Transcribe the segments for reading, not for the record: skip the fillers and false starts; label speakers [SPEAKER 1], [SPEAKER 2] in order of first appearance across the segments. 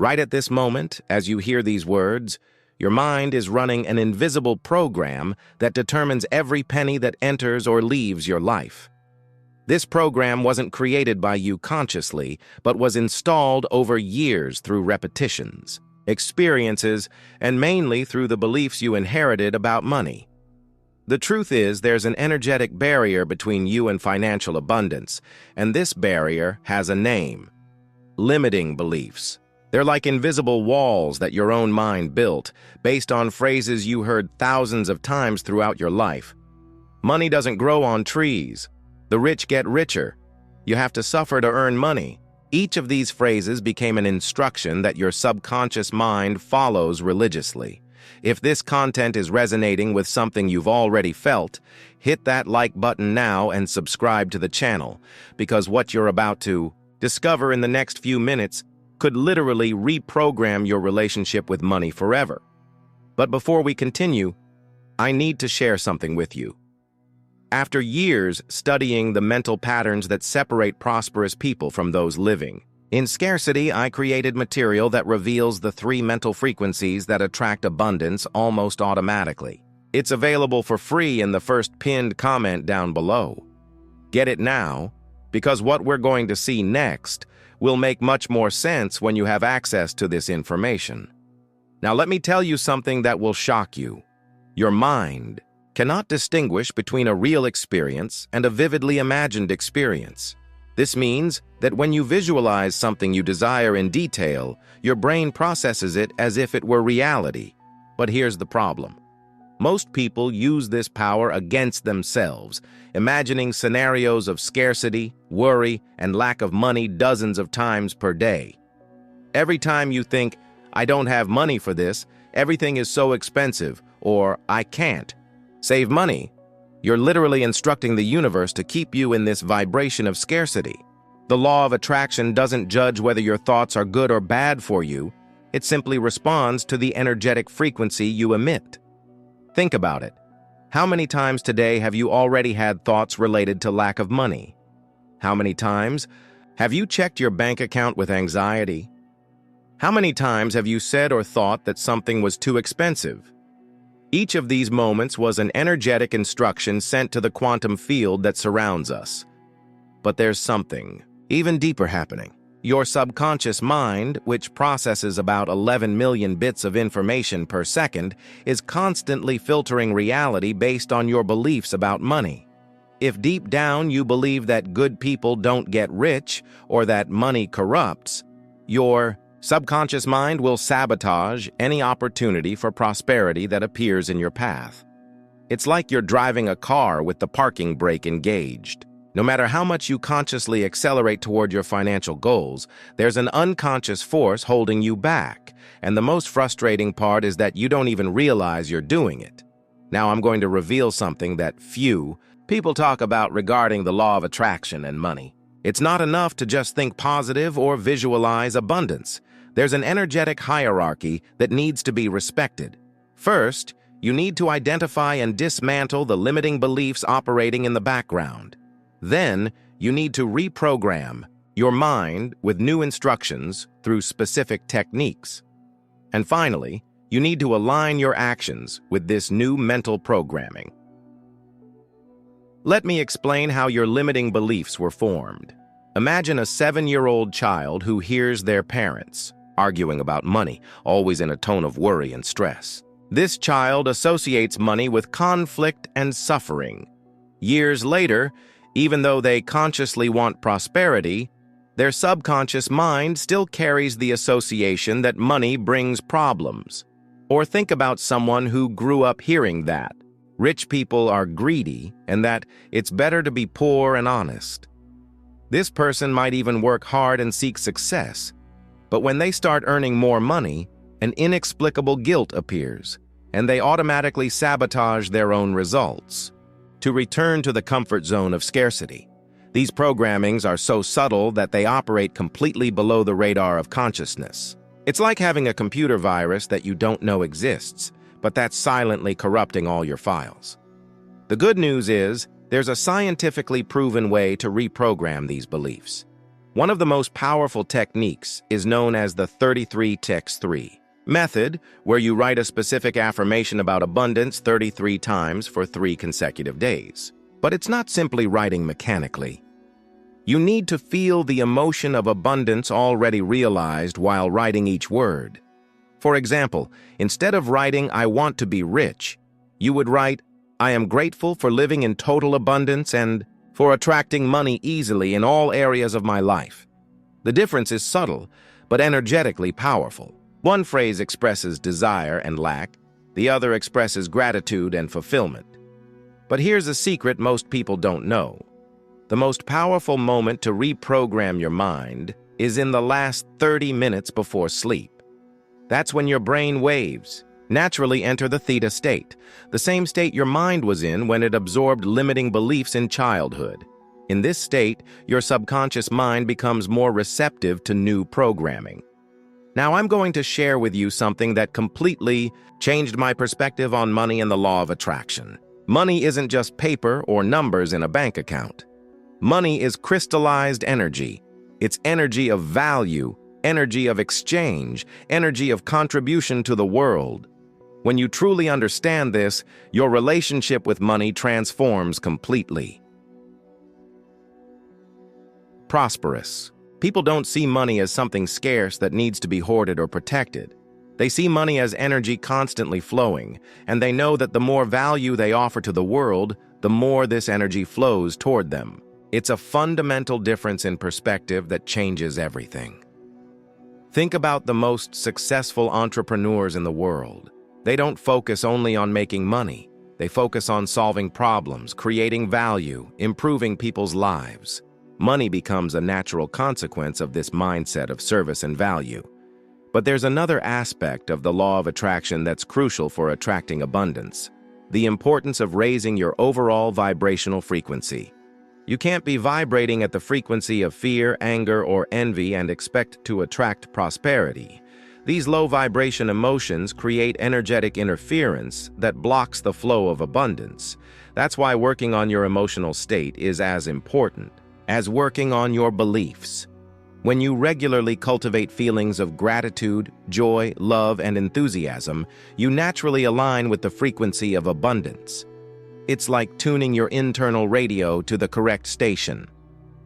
[SPEAKER 1] Right at this moment, as you hear these words, your mind is running an invisible program that determines every penny that enters or leaves your life. This program wasn't created by you consciously, but was installed over years through repetitions, experiences, and mainly through the beliefs you inherited about money. The truth is, there's an energetic barrier between you and financial abundance, and this barrier has a name: limiting beliefs. They're like invisible walls that your own mind built, based on phrases you heard thousands of times throughout your life. Money doesn't grow on trees. The rich get richer. You have to suffer to earn money. Each of these phrases became an instruction that your subconscious mind follows religiously. If this content is resonating with something you've already felt, hit that like button now and subscribe to the channel, because what you're about to discover in the next few minutes could literally reprogram your relationship with money forever. But before we continue, I need to share something with you. After years studying the mental patterns that separate prosperous people from those living in scarcity, I created material that reveals the 3 mental frequencies that attract abundance almost automatically. It's available for free in the first pinned comment down below. Get it now, because what we're going to see next will make much more sense when you have access to this information. Now let me tell you something that will shock you. Your mind cannot distinguish between a real experience and a vividly imagined experience. This means that when you visualize something you desire in detail, your brain processes it as if it were reality. But here's the problem. Most people use this power against themselves, imagining scenarios of scarcity, worry, and lack of money dozens of times per day. Every time you think, "I don't have money for this, everything is so expensive," or "I can't save money," you're literally instructing the universe to keep you in this vibration of scarcity. The law of attraction doesn't judge whether your thoughts are good or bad for you. It simply responds to the energetic frequency you emit. Think about it. How many times today have you already had thoughts related to lack of money? How many times have you checked your bank account with anxiety? How many times have you said or thought that something was too expensive? Each of these moments was an energetic instruction sent to the quantum field that surrounds us. But there's something even deeper happening. Your subconscious mind, which processes about 11 million bits of information per second, is constantly filtering reality based on your beliefs about money. If deep down you believe that good people don't get rich or that money corrupts, your subconscious mind will sabotage any opportunity for prosperity that appears in your path. It's like you're driving a car with the parking brake engaged. No matter how much you consciously accelerate toward your financial goals, there's an unconscious force holding you back, and the most frustrating part is that you don't even realize you're doing it. Now I'm going to reveal something that few people talk about regarding the law of attraction and money. It's not enough to just think positive or visualize abundance. There's an energetic hierarchy that needs to be respected. First, you need to identify and dismantle the limiting beliefs operating in the background. Then, you need to reprogram your mind with new instructions through specific techniques. And finally, you need to align your actions with this new mental programming. Let me explain how your limiting beliefs were formed. Imagine a 7-year-old child who hears their parents arguing about money, always in a tone of worry and stress. This child associates money with conflict and suffering. Years later, even though they consciously want prosperity, their subconscious mind still carries the association that money brings problems. Or think about someone who grew up hearing that rich people are greedy and that it's better to be poor and honest. This person might even work hard and seek success, but when they start earning more money, an inexplicable guilt appears, and they automatically sabotage their own results. To return to the comfort zone of scarcity, these programmings are so subtle that they operate completely below the radar of consciousness. It's like having a computer virus that you don't know exists, but that's silently corrupting all your files. The good news is, there's a scientifically proven way to reprogram these beliefs. One of the most powerful techniques is known as the 33-3 method, where you write a specific affirmation about abundance 33 times for 3 consecutive days. But it's not simply writing mechanically. You need to feel the emotion of abundance already realized while writing each word. For example, instead of writing, "I want to be rich," you would write, "I am grateful for living in total abundance and for attracting money easily in all areas of my life." The difference is subtle, but energetically powerful. One phrase expresses desire and lack, the other expresses gratitude and fulfillment. But here's a secret most people don't know. The most powerful moment to reprogram your mind is in the last 30 minutes before sleep. That's when your brain waves naturally enter the theta state, the same state your mind was in when it absorbed limiting beliefs in childhood. In this state, your subconscious mind becomes more receptive to new programming. Now, I'm going to share with you something that completely changed my perspective on money and the law of attraction. Money isn't just paper or numbers in a bank account. Money is crystallized energy. It's energy of value, energy of exchange, energy of contribution to the world. When you truly understand this, your relationship with money transforms completely. Prosperous. People don't see money as something scarce that needs to be hoarded or protected. They see money as energy constantly flowing, and they know that the more value they offer to the world, the more this energy flows toward them. It's a fundamental difference in perspective that changes everything. Think about the most successful entrepreneurs in the world. They don't focus only on making money. They focus on solving problems, creating value, improving people's lives. Money becomes a natural consequence of this mindset of service and value. But there's another aspect of the law of attraction that's crucial for attracting abundance: the importance of raising your overall vibrational frequency. You can't be vibrating at the frequency of fear, anger, or envy and expect to attract prosperity. These low vibration emotions create energetic interference that blocks the flow of abundance. That's why working on your emotional state is as important as working on your beliefs. When you regularly cultivate feelings of gratitude, joy, love, and enthusiasm, you naturally align with the frequency of abundance. It's like tuning your internal radio to the correct station.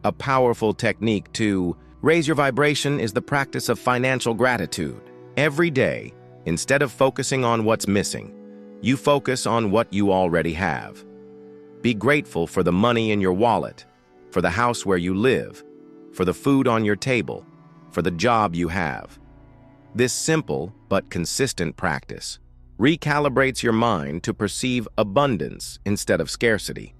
[SPEAKER 1] A powerful technique to raise your vibration is the practice of financial gratitude. Every day, instead of focusing on what's missing, you focus on what you already have. Be grateful for the money in your wallet, for the house where you live, for the food on your table, for the job you have. This simple but consistent practice recalibrates your mind to perceive abundance instead of scarcity.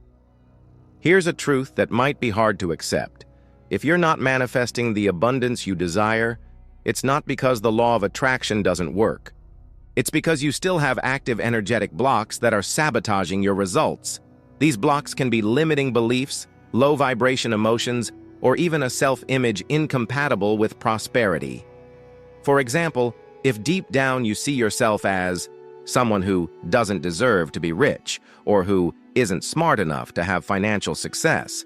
[SPEAKER 1] Here's a truth that might be hard to accept. If you're not manifesting the abundance you desire, it's not because the law of attraction doesn't work. It's because you still have active energetic blocks that are sabotaging your results. These blocks can be limiting beliefs, low vibration emotions, or even a self-image incompatible with prosperity. For example, if deep down you see yourself as someone who doesn't deserve to be rich, or who isn't smart enough to have financial success,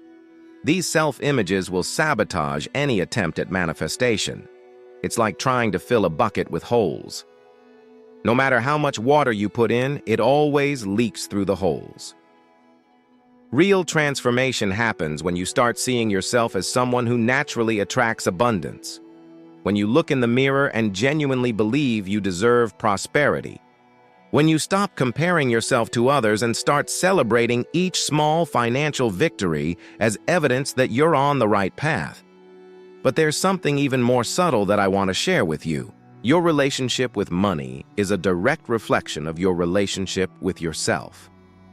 [SPEAKER 1] these self-images will sabotage any attempt at manifestation. It's like trying to fill a bucket with holes. No matter how much water you put in, it always leaks through the holes. Real transformation happens when you start seeing yourself as someone who naturally attracts abundance. When you look in the mirror and genuinely believe you deserve prosperity. When you stop comparing yourself to others and start celebrating each small financial victory as evidence that you're on the right path. But there's something even more subtle that I want to share with you. Your relationship with money is a direct reflection of your relationship with yourself.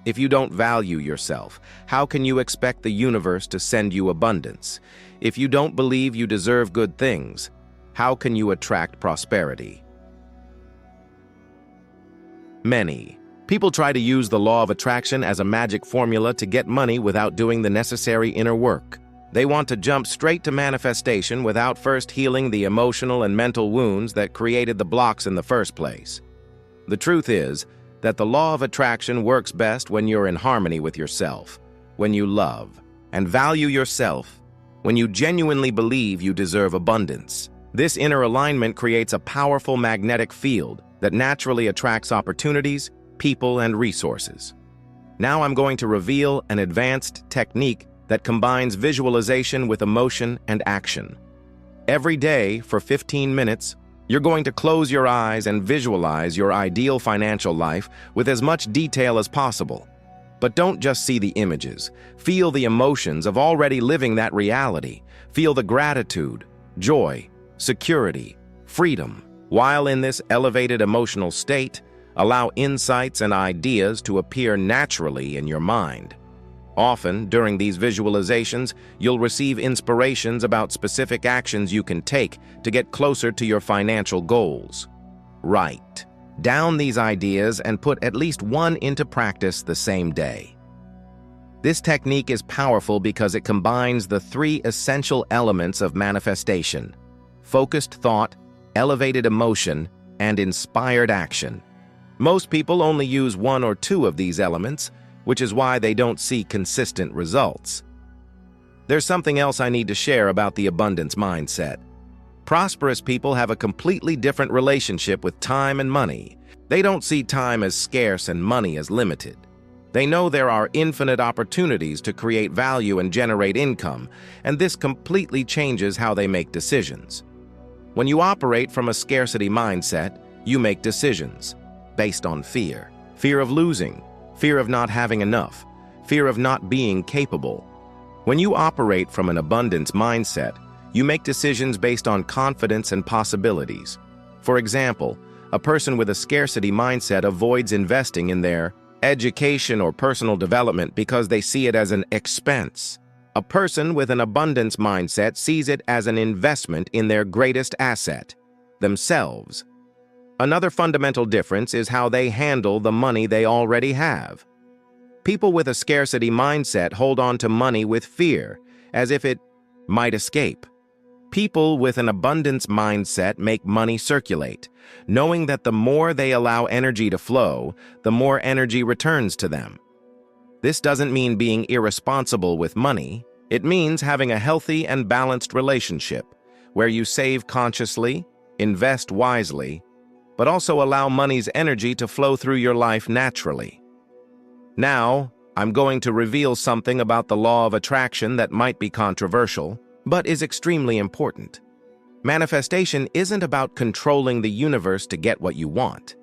[SPEAKER 1] If you don't value yourself, how can you expect the universe to send you abundance? If you don't believe you deserve good things, how can you attract prosperity? Many people try to use the law of attraction as a magic formula to get money without doing the necessary inner work. They want to jump straight to manifestation without first healing the emotional and mental wounds that created the blocks in the first place. The truth is that the law of attraction works best when you're in harmony with yourself, when you love and value yourself, when you genuinely believe you deserve abundance. This inner alignment creates a powerful magnetic field that naturally attracts opportunities, people, and resources. Now I'm going to reveal an advanced technique that combines visualization with emotion and action. Every day, for 15 minutes, you're going to close your eyes and visualize your ideal financial life with as much detail as possible. But don't just see the images. Feel the emotions of already living that reality. Feel the gratitude, joy, security, freedom. While in this elevated emotional state, allow insights and ideas to appear naturally in your mind. Often, during these visualizations, you'll receive inspirations about specific actions you can take to get closer to your financial goals. Write down these ideas and put at least one into practice the same day. This technique is powerful because it combines the three essential elements of manifestation: focused thought, elevated emotion, and inspired action. Most people only use one or two of these elements, which is why they don't see consistent results. There's something else I need to share about the abundance mindset. Prosperous people have a completely different relationship with time and money. They don't see time as scarce and money as limited. They know there are infinite opportunities to create value and generate income, and this completely changes how they make decisions. When you operate from a scarcity mindset, you make decisions based on fear. Fear of losing, fear of not having enough, fear of not being capable. When you operate from an abundance mindset, you make decisions based on confidence and possibilities. For example, a person with a scarcity mindset avoids investing in their education or personal development because they see it as an expense. A person with an abundance mindset sees it as an investment in their greatest asset, themselves. Another fundamental difference is how they handle the money they already have. People with a scarcity mindset hold on to money with fear, as if it might escape. People with an abundance mindset make money circulate, knowing that the more they allow energy to flow, the more energy returns to them. This doesn't mean being irresponsible with money. It means having a healthy and balanced relationship, where you save consciously, invest wisely, but also allow money's energy to flow through your life naturally. Now, I'm going to reveal something about the law of attraction that might be controversial, but is extremely important. Manifestation isn't about controlling the universe to get what you want.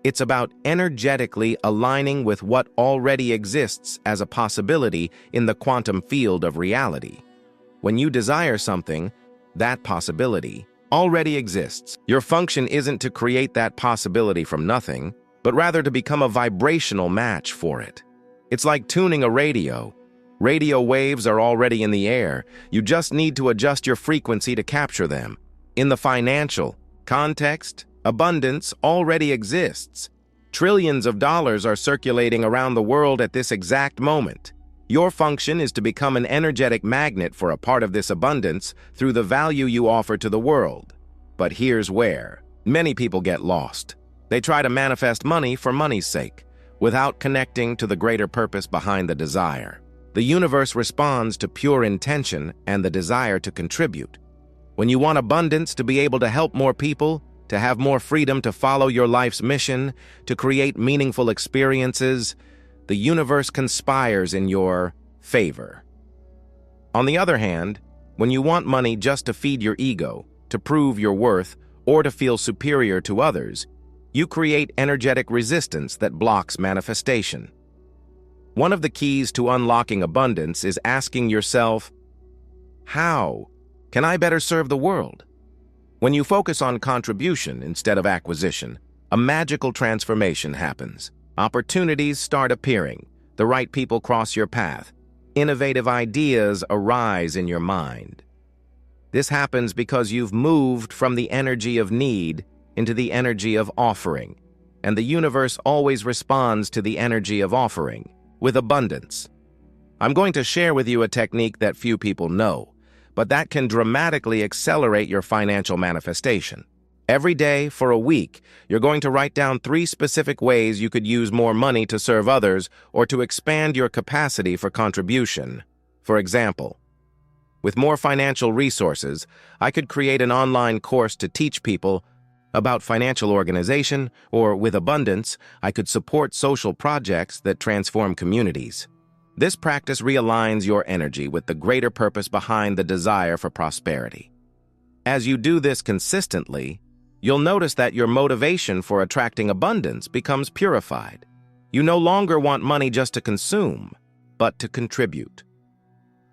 [SPEAKER 1] It's about energetically aligning with what already exists as a possibility in the quantum field of reality. When you desire something, that possibility already exists. Your function isn't to create that possibility from nothing, but rather to become a vibrational match for it. It's like tuning a radio. Radio waves are already in the air. You just need to adjust your frequency to capture them. In the financial context, abundance already exists. Trillions of dollars are circulating around the world at this exact moment. Your function is to become an energetic magnet for a part of this abundance through the value you offer to the world. But here's where many people get lost. They try to manifest money for money's sake, without connecting to the greater purpose behind the desire. The universe responds to pure intention and the desire to contribute. When you want abundance to be able to help more people, to have more freedom to follow your life's mission, to create meaningful experiences, the universe conspires in your favor. On the other hand, when you want money just to feed your ego, to prove your worth, or to feel superior to others, you create energetic resistance that blocks manifestation. One of the keys to unlocking abundance is asking yourself, how can I better serve the world? When you focus on contribution instead of acquisition, a magical transformation happens. Opportunities start appearing, the right people cross your path, innovative ideas arise in your mind. This happens because you've moved from the energy of need into the energy of offering, and the universe always responds to the energy of offering with abundance. I'm going to share with you a technique that few people know, but that can dramatically accelerate your financial manifestation. Every day for a week, you're going to write down 3 specific ways you could use more money to serve others or to expand your capacity for contribution. For example, With more financial resources, I could create an online course to teach people about financial organization, or with abundance, I could support social projects that transform communities. This practice realigns your energy with the greater purpose behind the desire for prosperity. As you do this consistently, you'll notice that your motivation for attracting abundance becomes purified. You no longer want money just to consume, but to contribute.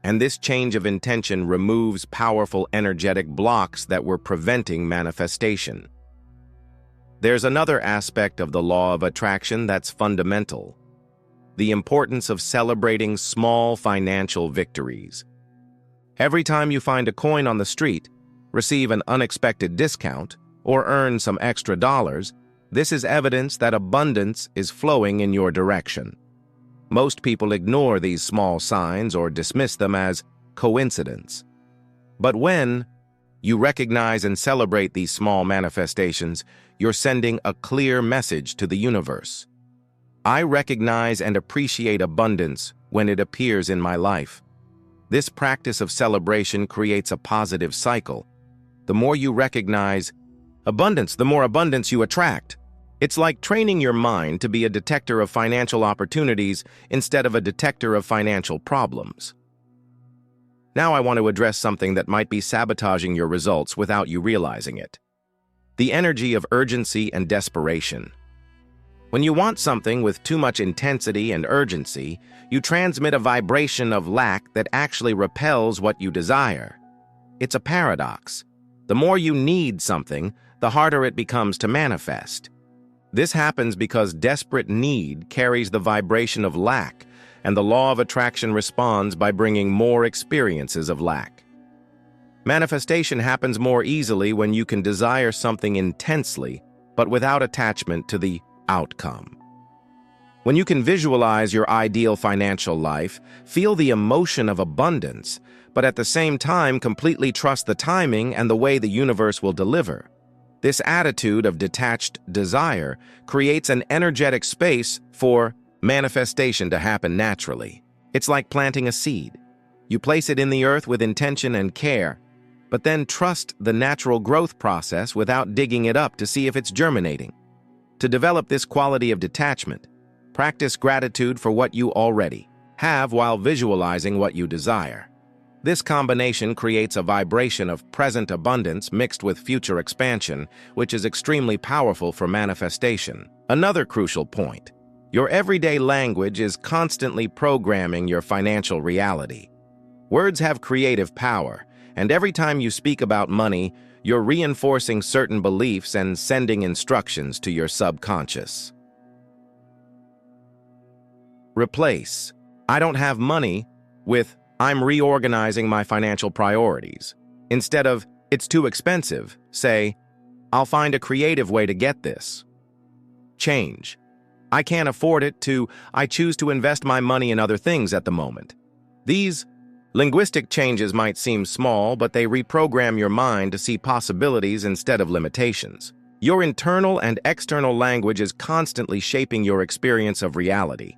[SPEAKER 1] And this change of intention removes powerful energetic blocks that were preventing manifestation. There's another aspect of the law of attraction that's fundamental: the importance of celebrating small financial victories. Every time you find a coin on the street, receive an unexpected discount, or earn some extra dollars, this is evidence that abundance is flowing in your direction. Most people ignore these small signs or dismiss them as coincidence. But when you recognize and celebrate these small manifestations, you're sending a clear message to the universe. I recognize and appreciate abundance when it appears in my life. This practice of celebration creates a positive cycle. The more you recognize abundance, the more abundance you attract. It's like training your mind to be a detector of financial opportunities instead of a detector of financial problems. Now I want to address something that might be sabotaging your results without you realizing it: the energy of urgency and desperation. When you want something with too much intensity and urgency, you transmit a vibration of lack that actually repels what you desire. It's a paradox. The more you need something, the harder it becomes to manifest. This happens because desperate need carries the vibration of lack, and the law of attraction responds by bringing more experiences of lack. Manifestation happens more easily when you can desire something intensely, but without attachment to the outcome. When you can visualize your ideal financial life, feel the emotion of abundance, but at the same time completely trust the timing and the way the universe will deliver. This attitude of detached desire creates an energetic space for manifestation to happen naturally. It's like planting a seed. You place it in the earth with intention and care, but then trust the natural growth process without digging it up to see if it's germinating. To develop this quality of detachment, practice gratitude for what you already have while visualizing what you desire. This combination creates a vibration of present abundance mixed with future expansion, which is extremely powerful for manifestation. Another crucial point: your everyday language is constantly programming your financial reality. Words have creative power, and every time you speak about money, you're reinforcing certain beliefs and sending instructions to your subconscious. Replace "I don't have money" with "I'm reorganizing my financial priorities." Instead of "It's too expensive," say, "I'll find a creative way to get this." Change: "I can't afford it" to "I choose to invest my money in other things at the moment." These linguistic changes might seem small, but they reprogram your mind to see possibilities instead of limitations. Your internal and external language is constantly shaping your experience of reality.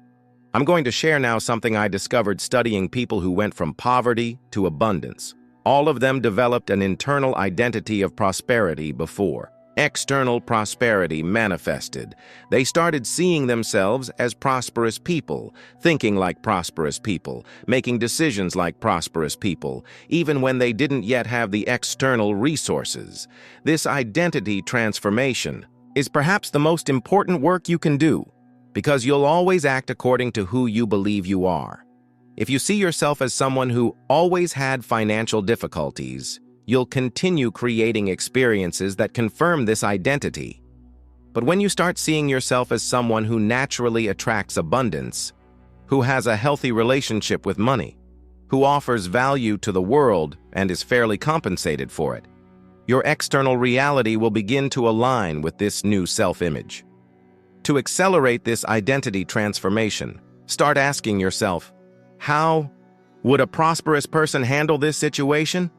[SPEAKER 1] I'm going to share now something I discovered studying people who went from poverty to abundance. All of them developed an internal identity of prosperity before external prosperity manifested. They started seeing themselves as prosperous people, thinking like prosperous people, making decisions like prosperous people, even when they didn't yet have the external resources. This identity transformation is perhaps the most important work you can do, because you'll always act according to who you believe you are. If you see yourself as someone who always had financial difficulties, you'll continue creating experiences that confirm this identity. But when you start seeing yourself as someone who naturally attracts abundance, who has a healthy relationship with money, who offers value to the world and is fairly compensated for it, your external reality will begin to align with this new self-image. To accelerate this identity transformation, start asking yourself, how would a prosperous person handle this situation?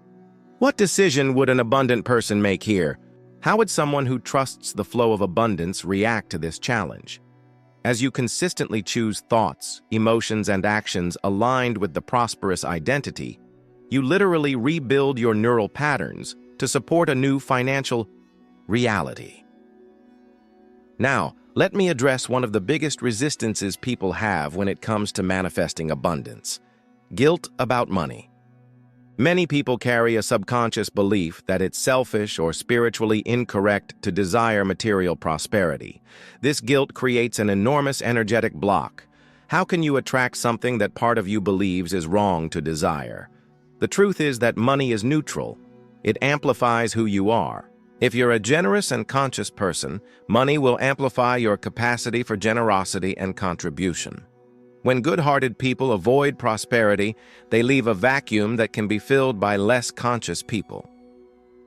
[SPEAKER 1] What decision would an abundant person make here? How would someone who trusts the flow of abundance react to this challenge? As you consistently choose thoughts, emotions, and actions aligned with the prosperous identity, You literally rebuild your neural patterns to support a new financial reality. Now, let me address one of the biggest resistances people have when it comes to manifesting abundance: guilt about money. Many people carry a subconscious belief that it's selfish or spiritually incorrect to desire material prosperity. This guilt creates an enormous energetic block. How can you attract something that part of you believes is wrong to desire? The truth is that money is neutral. It amplifies who you are. If you're a generous and conscious person, money will amplify your capacity for generosity and contribution. When good-hearted people avoid prosperity, they leave a vacuum that can be filled by less conscious people.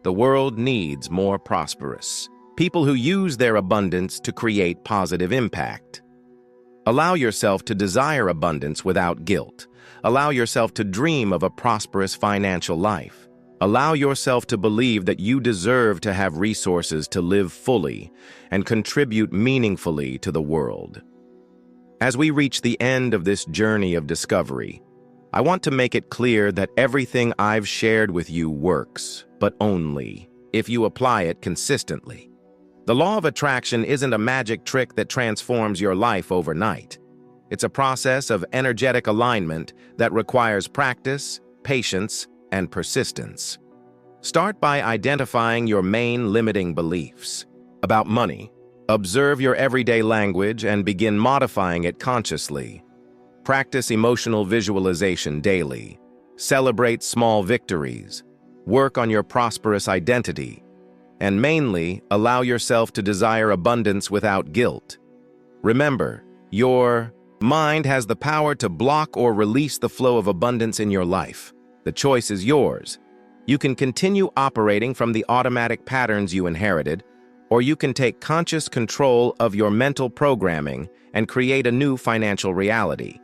[SPEAKER 1] The world needs more prosperous people who use their abundance to create positive impact. Allow yourself to desire abundance without guilt. Allow yourself to dream of a prosperous financial life. Allow yourself to believe that you deserve to have resources to live fully and contribute meaningfully to the world. As we reach the end of this journey of discovery, I want to make it clear that everything I've shared with you works, but only if you apply it consistently. The law of attraction isn't a magic trick that transforms your life overnight. It's a process of energetic alignment that requires practice, patience, and persistence. Start by identifying your main limiting beliefs about money. Observe your everyday language and begin modifying it consciously. Practice emotional visualization daily. Celebrate small victories. Work on your prosperous identity. And mainly, allow yourself to desire abundance without guilt. Remember, your mind has the power to block or release the flow of abundance in your life. The choice is yours. You can continue operating from the automatic patterns you inherited, or you can take conscious control of your mental programming and create a new financial reality.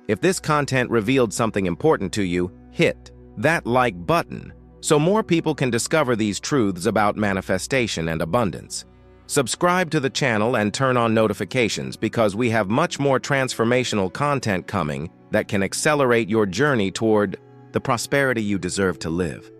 [SPEAKER 1] If this content revealed something important to you, hit that like button so more people can discover these truths about manifestation and abundance. Subscribe to the channel and turn on notifications because we have much more transformational content coming that can accelerate your journey toward the prosperity you deserve to live.